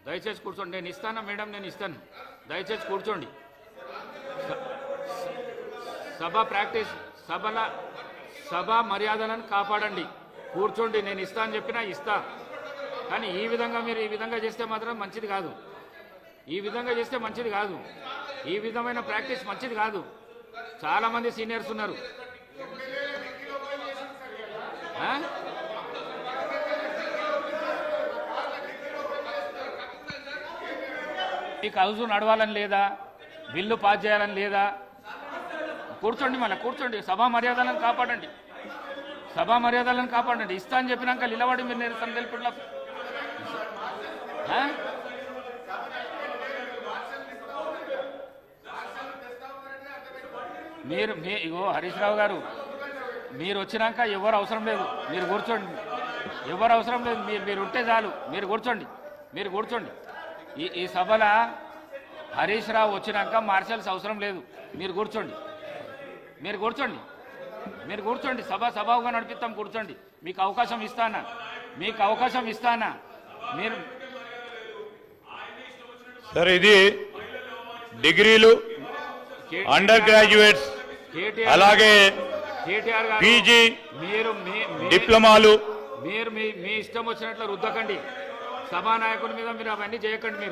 దయచేసి కూర్చోండి. నేను ఇస్తాను మేడం, నేను ఇస్తాను. దయచేసి కూర్చోండి. సభ ప్రాక్టీస్, సభ మర్యాదలను కాపాడండి. కూర్చోండి. నేను ఇస్తా అని చెప్పినా ఇస్తా, కానీ ఈ విధంగా మీరు ఈ విధంగా చేస్తే మాత్రం మంచిది కాదు. ఈ విధంగా చేస్తే మంచిది కాదు. ఈ విధమైన ప్రాక్టీస్ మంచిది కాదు. చాలామంది సీనియర్స్ ఉన్నారు. మీకు హౌస్ నడవాలని లేదా? బిల్లు పాస్ చేయాలని లేదా? కూర్చోండి, మళ్ళీ కూర్చోండి. సభా మర్యాదలను కాపాడండి. సభా మర్యాదలను కాపాడండి. ఇస్తా అని చెప్పినాక నిలబడి మీరు నిరసన తెలుపుట్లా మీరు ఇగో హరీష్ రావు గారు, మీరు వచ్చినాక ఎవరు అవసరం లేదు. మీరు కూర్చోండి. ఎవరు అవసరం లేదు. మీరు ఉంటే చాలు. మీరు కూర్చోండి. మీరు కూర్చోండి. ఈ సభలో హరీష్ రావు వచ్చినాక మార్షల్స్ అవసరం లేదు. మీరు కూర్చోండి. మీరు కూర్చోండి. మీరు కూర్చోండి. సభగా నడిపిస్తాం. కూర్చోండి. మీకు అవకాశం ఇస్తానా? మీకు అవకాశం ఇస్తానా? మీరు సార్, ఇది డిగ్రీలు, అండర్ గ్రాడ్యుయేట్స్, అలాగే కేటీఆర్ గారు, పీజీ, మీరు డిప్లొమాలు, మీరు మీ ఇష్టం వచ్చినట్లు రుద్దకండి. సభానాయకుల మీద మీరు అవన్నీ చేయకండి.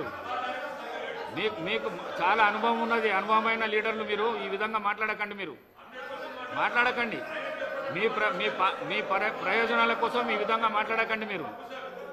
మీకు చాలా అనుభవం ఉన్నది. అనుభవమైన లీడర్లు మీరు ఈ విధంగా మాట్లాడకండి. మీరు మాట్లాడకండి. మీ ప్రయోజనాల కోసం ఈ విధంగా మాట్లాడకండి. మీరు